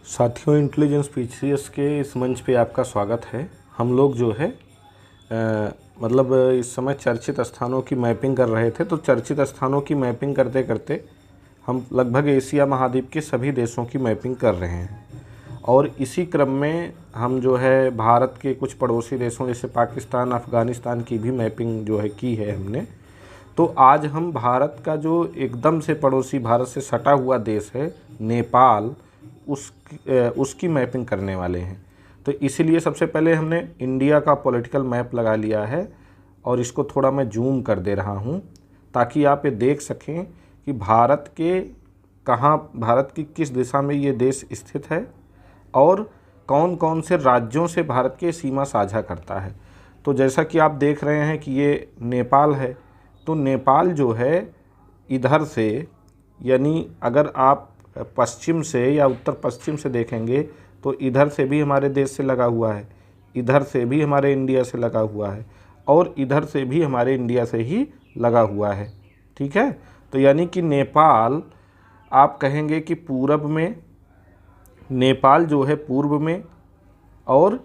साथियों, intelligence species के इस मंच पे आपका स्वागत है। हम लोग जो है मतलब इस समय चर्चित स्थानों की मैपिंग कर रहे थे। तो चर्चित स्थानों की मैपिंग करते करते हम लगभग एशिया महाद्वीप के सभी देशों की मैपिंग कर रहे हैं और इसी क्रम में हम जो है भारत के कुछ पड़ोसी देशों जैसे पाकिस्तान, अफ़गानिस्तान की भी मैपिंग जो है की है हमने। तो आज हम भारत का जो एकदम से पड़ोसी, भारत से सटा हुआ देश है नेपाल, उसकी मैपिंग करने वाले हैं। तो इसीलिए सबसे पहले हमने इंडिया का पॉलिटिकल मैप लगा लिया है और इसको थोड़ा मैं जूम कर दे रहा हूँ ताकि आप ये देख सकें कि भारत की किस दिशा में ये देश स्थित है और कौन कौन से राज्यों से भारत के सीमा साझा करता है। तो जैसा कि आप देख रहे हैं कि ये नेपाल है, तो नेपाल जो है इधर से, यानी अगर आप पश्चिम से या उत्तर पश्चिम से देखेंगे तो इधर से भी हमारे देश से लगा हुआ है, इधर से भी हमारे इंडिया से लगा हुआ है और इधर से भी हमारे इंडिया से ही लगा हुआ है। ठीक है, तो यानी कि नेपाल, आप कहेंगे कि पूरब में, नेपाल जो है पूर्व में और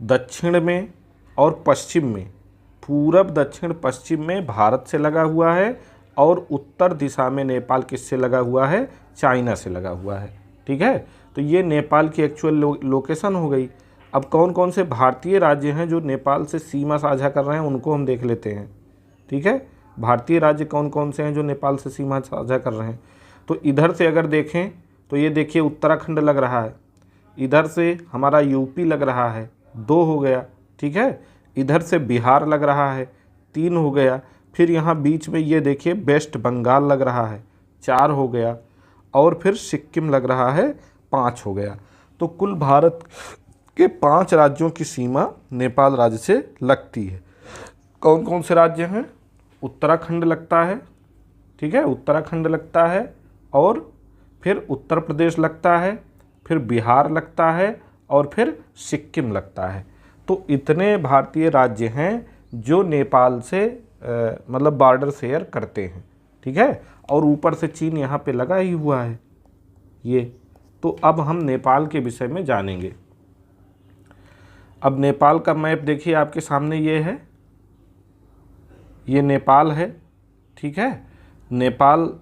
दक्षिण में और पश्चिम में, पूरब दक्षिण पश्चिम में भारत से लगा हुआ है और उत्तर दिशा में नेपाल किससे लगा हुआ है? चाइना से लगा हुआ है। ठीक है, तो ये नेपाल की एक्चुअल लोकेशन हो गई। अब कौन कौन से भारतीय राज्य हैं जो नेपाल से सीमा साझा कर रहे हैं उनको हम देख लेते हैं। ठीक है, भारतीय राज्य कौन कौन से हैं जो नेपाल से सीमा साझा कर रहे हैं? तो इधर से अगर देखें तो ये देखिए उत्तराखंड लग रहा है, इधर से हमारा यूपी लग रहा है, 2 हो गया। ठीक है, इधर से बिहार लग रहा है, 3 हो गया। फिर यहाँ बीच में ये देखिए वेस्ट बंगाल लग रहा है, 4 हो गया। और फिर सिक्किम लग रहा है, 5 हो गया। तो कुल भारत के 5 राज्यों की सीमा नेपाल राज्य से लगती है। कौन कौन से राज्य हैं? उत्तराखंड लगता है, ठीक है, उत्तराखंड लगता है, और फिर उत्तर प्रदेश लगता है, फिर बिहार लगता है और फिर सिक्किम लगता है। तो इतने भारतीय राज्य हैं जो नेपाल से मतलब बॉर्डर शेयर करते हैं। ठीक है, और ऊपर से चीन यहाँ पे लगा ही हुआ है ये। तो अब हम नेपाल के विषय में जानेंगे। अब नेपाल का मैप देखिए आपके सामने, ये है, ये नेपाल है। ठीक है, नेपाल,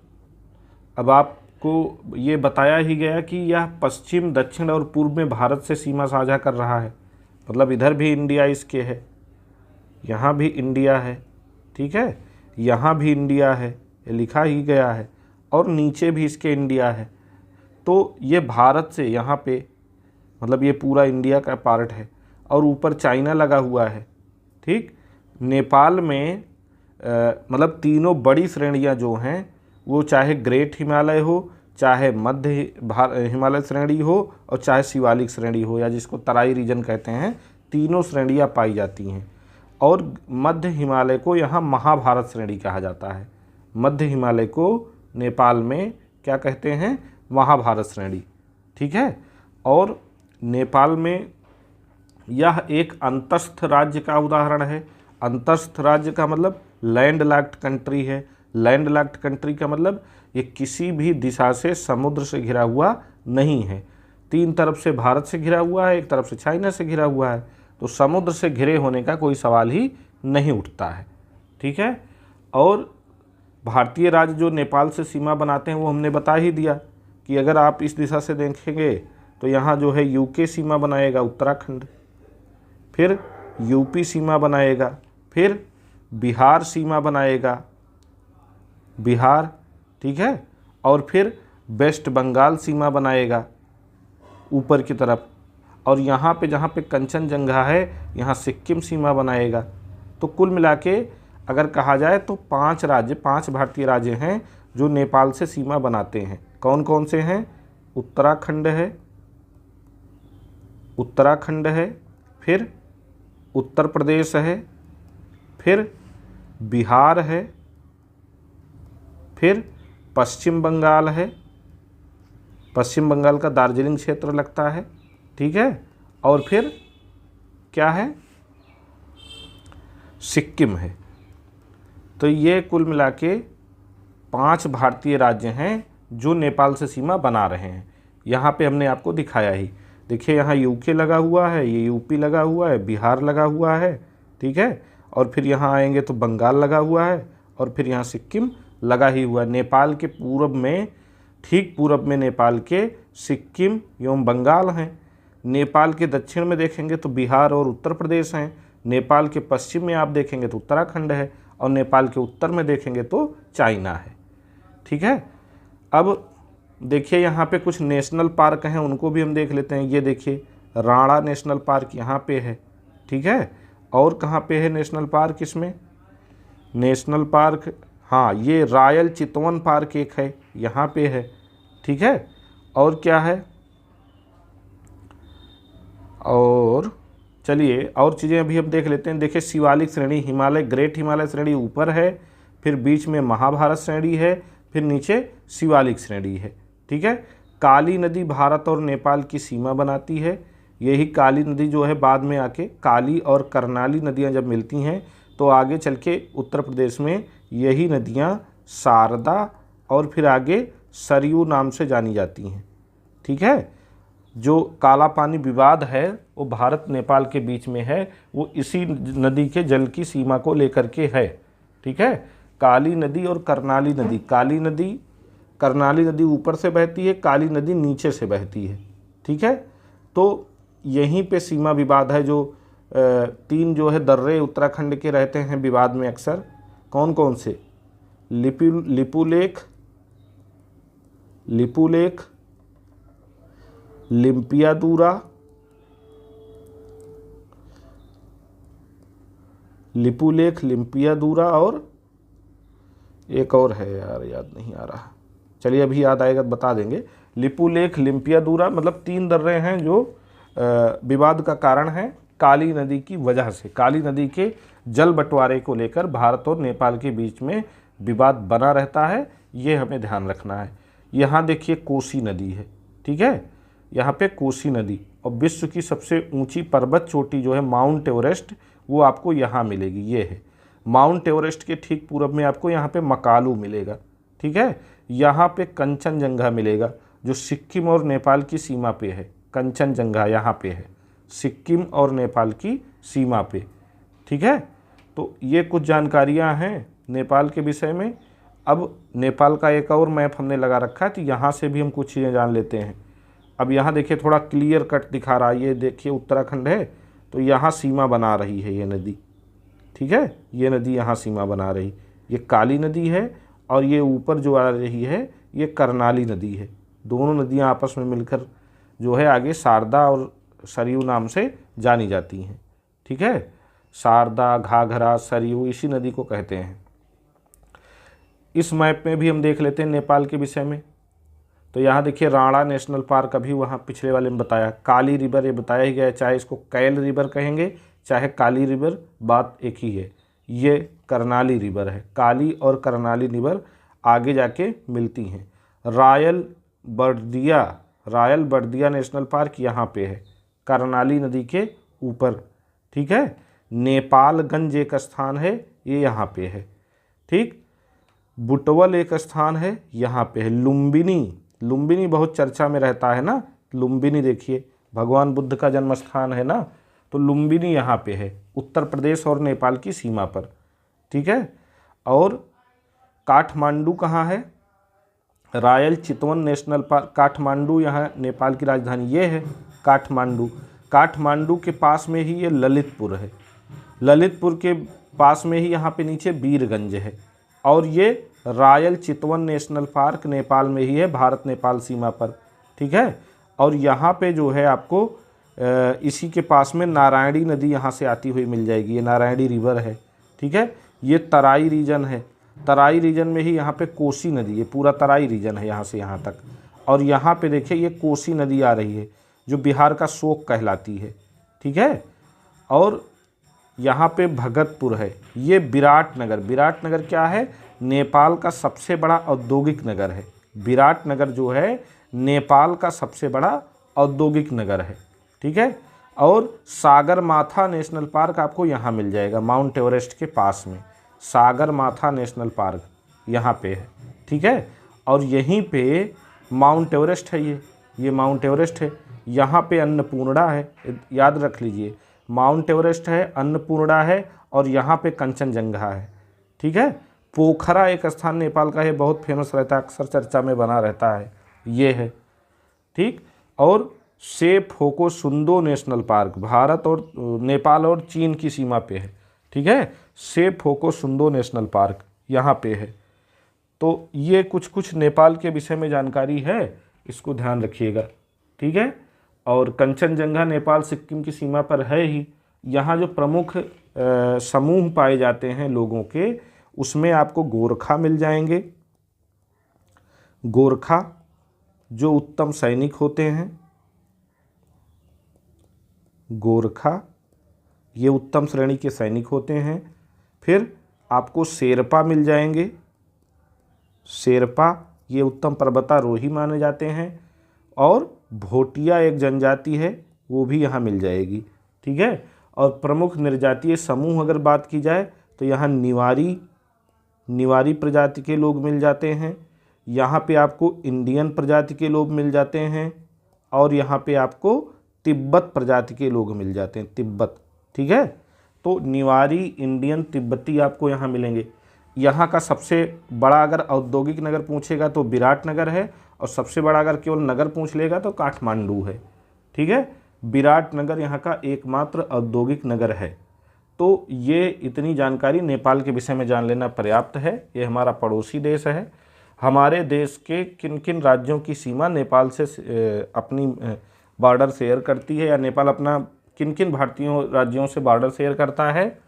अब आपको ये बताया ही गया कि यह पश्चिम, दक्षिण और पूर्व में भारत से सीमा साझा कर रहा है। मतलब इधर भी इंडिया इसके है, यहाँ भी इंडिया है। ठीक है, यहाँ भी इंडिया है, ये लिखा ही गया है, और नीचे भी इसके इंडिया है। तो ये भारत से यहाँ पे, मतलब ये पूरा इंडिया का पार्ट है, और ऊपर चाइना लगा हुआ है। ठीक, नेपाल में मतलब तीनों बड़ी श्रेणियाँ जो हैं, वो चाहे ग्रेट हिमालय हो, चाहे मध्य हिमालय श्रेणी हो, और चाहे शिवालिक श्रेणी हो, या जिसको तराई रीजन कहते हैं, तीनों श्रेणियाँ पाई जाती हैं। और मध्य हिमालय को यहाँ महाभारत श्रेणी कहा जाता है। मध्य हिमालय को नेपाल में क्या कहते हैं? महाभारत श्रेणी। ठीक है, और नेपाल में यह एक अंतस्थ राज्य का उदाहरण है। अंतस्थ राज्य का मतलब लैंड लॉक्ड कंट्री है। लैंड लॉक्ड कंट्री का मतलब ये किसी भी दिशा से समुद्र से घिरा हुआ नहीं है। 3 तरफ से भारत से घिरा हुआ है, 1 तरफ से चाइना से घिरा हुआ है, तो समुद्र से घिरे होने का कोई सवाल ही नहीं उठता है। ठीक है, और भारतीय राज्य जो नेपाल से सीमा बनाते हैं वो हमने बता ही दिया कि अगर आप इस दिशा से देखेंगे तो यहाँ जो है यूके सीमा बनाएगा, उत्तराखंड, फिर यूपी सीमा बनाएगा, फिर बिहार सीमा बनाएगा, बिहार। ठीक है, और फिर वेस्ट बंगाल सीमा बनाएगा ऊपर की तरफ, और यहाँ पे जहाँ पे कंचनजंगा है यहाँ सिक्किम सीमा बनाएगा। तो कुल मिला के अगर कहा जाए तो 5 भारतीय राज्य हैं जो नेपाल से सीमा बनाते हैं। कौन कौन से हैं? उत्तराखंड है, फिर उत्तर प्रदेश है, फिर बिहार है, फिर पश्चिम बंगाल है, पश्चिम बंगाल का दार्जिलिंग क्षेत्र लगता है। ठीक है, और फिर क्या है? सिक्किम है। तो ये कुल मिला के 5 भारतीय राज्य हैं जो नेपाल से सीमा बना रहे हैं। यहाँ पे हमने आपको दिखाया ही। देखिए यहाँ यूके लगा हुआ है, ये यूपी लगा हुआ है, बिहार लगा हुआ है, ठीक है। और फिर यहाँ आएंगे तो बंगाल लगा हुआ है, और फिर यहाँ सिक्किम लगा ही हुआ है। नेपाल के पूर्व में, ठीक पूर्व में नेपाल के सिक्किम एवं बंगाल हैं। नेपाल के दक्षिण में देखेंगे तो बिहार और उत्तर प्रदेश हैं। नेपाल के पश्चिम में आप देखेंगे तो उत्तराखंड है, और नेपाल के उत्तर में देखेंगे तो चाइना है, ठीक है। अब देखिए यहाँ पे कुछ नेशनल पार्क हैं, उनको भी हम देख लेते हैं। ये देखिए राणा नेशनल पार्क यहाँ पे है, ठीक है। और कहाँ पे है नेशनल पार्क इसमें? नेशनल पार्क, हाँ, ये रॉयल चितवन पार्क एक है, यहाँ पे है, ठीक है। और क्या है? और चलिए और चीज़ें अभी हम देख लेते हैं। देखिए शिवालिक श्रेणी, हिमालय, ग्रेट हिमालय श्रेणी ऊपर है, फिर बीच में महाभारत श्रेणी है, फिर नीचे शिवालिक श्रेणी है, ठीक है। काली नदी भारत और नेपाल की सीमा बनाती है। यही काली नदी जो है बाद में आके काली और करनाली नदियाँ जब मिलती हैं तो आगे चल के उत्तर प्रदेश में यही नदियाँ शारदा और फिर आगे सरयू नाम से जानी जाती हैं, ठीक है। जो काला पानी विवाद है वो भारत नेपाल के बीच में है, वो इसी नदी के जल की सीमा को लेकर के है, ठीक है। काली नदी और करनाली नदी, करनाली नदी ऊपर से बहती है, काली नदी नीचे से बहती है, ठीक है। तो यहीं पे सीमा विवाद है। जो तीन जो है दर्रे उत्तराखंड के रहते हैं विवाद में अक्सर, कौन कौन से? लिपुलेख, लिम्पियादूरा, लिपुलेख, लिम्पियादूरा, और एक और है यार, याद नहीं आ रहा। चलिए अभी याद आएगा तो बता देंगे। लिपुलेख, लिम्पियादूरा, मतलब तीन दर्रे हैं जो विवाद का कारण है काली नदी की वजह से। काली नदी के जल बंटवारे को लेकर भारत और नेपाल के बीच में विवाद बना रहता है, ये हमें ध्यान रखना है। यहाँ देखिए कोसी नदी है, ठीक है, यहाँ पे कोसी नदी, और विश्व की सबसे ऊंची पर्वत चोटी जो है माउंट एवरेस्ट, वो आपको यहाँ मिलेगी, ये है। माउंट एवरेस्ट के ठीक पूर्व में आपको यहाँ पे मकालू मिलेगा, ठीक है। यहाँ पे कंचनजंगा मिलेगा जो सिक्किम और नेपाल की सीमा पे है। कंचनजंगा यहाँ पे है, सिक्किम और नेपाल की सीमा पे, ठीक है। तो ये कुछ जानकारियाँ हैं नेपाल के विषय में। अब नेपाल का एक और मैप हमने लगा रखा है, तो यहाँ से भी हम कुछ चीज़ें जान लेते हैं। अब यहाँ देखिए थोड़ा क्लियर कट दिखा रहा है, ये देखिए उत्तराखंड है, तो यहाँ सीमा बना रही है ये नदी, ठीक है। ये नदी यहाँ सीमा बना रही, ये काली नदी है, और ये ऊपर जो आ रही है ये करनाली नदी है। दोनों नदियाँ आपस में मिलकर जो है आगे शारदा और सरयू नाम से जानी जाती हैं, ठीक है। शारदा, घाघरा, सरयू इसी नदी को कहते हैं। इस मैप में भी हम देख लेते हैं नेपाल के विषय में। तो यहाँ देखिए राणा नेशनल पार्क, अभी वहाँ पिछले वाले में बताया। काली रिवर ये बताया ही गया है, चाहे इसको कैल रिवर कहेंगे चाहे काली रिवर, बात एक ही है। ये करनाली रिवर है, काली और करनाली रिवर आगे जाके मिलती हैं। रॉयल बर्दिया नेशनल पार्क यहाँ पे है, करनाली नदी के ऊपर, ठीक है। नेपालगंज एक स्थान है, ये यहाँ पे है, ठीक। बुटवल एक स्थान है, यहाँ पे है। लुम्बिनी बहुत चर्चा में रहता है ना। लुम्बिनी देखिए भगवान बुद्ध का जन्म स्थान है ना, तो लुम्बिनी यहाँ पे है, उत्तर प्रदेश और नेपाल की सीमा पर, ठीक है। और काठमांडू कहाँ है? रॉयल चितवन नेशनल पार्क, काठमांडू यहाँ नेपाल की राजधानी ये है काठमांडू। काठमांडू के पास में ही ये ललितपुर है, ललितपुर के पास में ही यहाँ पे नीचे वीरगंज है। और ये रॉयल चितवन नेशनल पार्क नेपाल में ही है, भारत नेपाल सीमा पर, ठीक है। और यहाँ पे जो है आपको इसी के पास में नारायणी नदी यहाँ से आती हुई मिल जाएगी, ये नारायणी रिवर है, ठीक है। ये तराई रीजन है, तराई रीजन में ही यहाँ पे कोसी नदी, ये पूरा तराई रीजन है यहाँ से यहाँ तक। और यहाँ पे देखिए ये कोसी नदी आ रही है जो बिहार का शोक कहलाती है, ठीक है। और यहाँ पे भगतपुर है, ये विराटनगर क्या है? नेपाल का सबसे बड़ा औद्योगिक नगर है। विराटनगर जो है नेपाल का सबसे बड़ा औद्योगिक नगर है, ठीक है। और सागरमाथा नेशनल पार्क आपको यहाँ मिल जाएगा, माउंट एवरेस्ट के पास में सागरमाथा नेशनल पार्क यहाँ पे है, ठीक है। और यहीं पे माउंट एवरेस्ट है, ये माउंट एवरेस्ट है। यहाँ पे अन्नपूर्णा है, याद रख लीजिए, माउंट एवरेस्ट है, अन्नपूर्णा है और यहाँ पे कंचनजंगा है। ठीक है। पोखरा एक स्थान नेपाल का है, बहुत फेमस रहता है, अक्सर चर्चा में बना रहता है, ये है। ठीक। और सेफोको-सुंदो नेशनल पार्क भारत और नेपाल और चीन की सीमा पे है। ठीक है। सेफोको-सुंदो नेशनल पार्क यहाँ पे है। तो ये कुछ कुछ नेपाल के विषय में जानकारी है, इसको ध्यान रखिएगा। ठीक है। और कंचनजंगा नेपाल सिक्किम की सीमा पर है ही। यहाँ जो प्रमुख समूह पाए जाते हैं लोगों के, उसमें आपको गोरखा मिल जाएंगे। गोरखा जो उत्तम सैनिक होते हैं, गोरखा ये उत्तम श्रेणी के सैनिक होते हैं। फिर आपको शेरपा मिल जाएंगे। शेरपा ये उत्तम पर्वतारोही माने जाते हैं। और भोटिया एक जनजाति है, वो भी यहाँ मिल जाएगी। ठीक है। और प्रमुख निर्जातीय समूह अगर बात की जाए तो यहाँ निवारी प्रजाति के लोग मिल जाते हैं। यहाँ पे आपको इंडियन प्रजाति के लोग मिल जाते हैं। और यहाँ पे आपको तिब्बत प्रजाति के लोग मिल जाते हैं, तिब्बत। ठीक है। तो निवारी, इंडियन, तिब्बती आपको यहाँ मिलेंगे। यहाँ का सबसे बड़ा अगर औद्योगिक नगर पूछेगा तो विराटनगर है, और सबसे बड़ा अगर केवल नगर पूछ लेगा तो काठमांडू है। ठीक है। विराटनगर यहाँ का एकमात्र औद्योगिक नगर है। तो ये इतनी जानकारी नेपाल के विषय में जान लेना पर्याप्त है। ये हमारा पड़ोसी देश है। हमारे देश के किन किन राज्यों की सीमा नेपाल से अपनी बॉर्डर शेयर करती है, या नेपाल अपना किन किन भारतीय राज्यों से बॉर्डर शेयर करता है,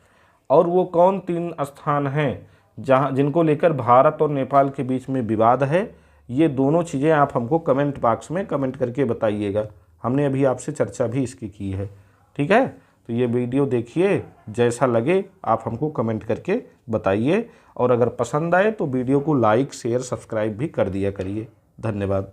और वो कौन 3 स्थान हैं जिनको लेकर भारत और नेपाल के बीच में विवाद है, ये दोनों चीज़ें आप हमको कमेंट बॉक्स में कमेंट करके बताइएगा। हमने अभी आपसे चर्चा भी इसकी की है। ठीक है। तो ये वीडियो देखिए, जैसा लगे आप हमको कमेंट करके बताइए, और अगर पसंद आए तो वीडियो को लाइक, शेयर, सब्सक्राइब भी कर दिया करिए। धन्यवाद।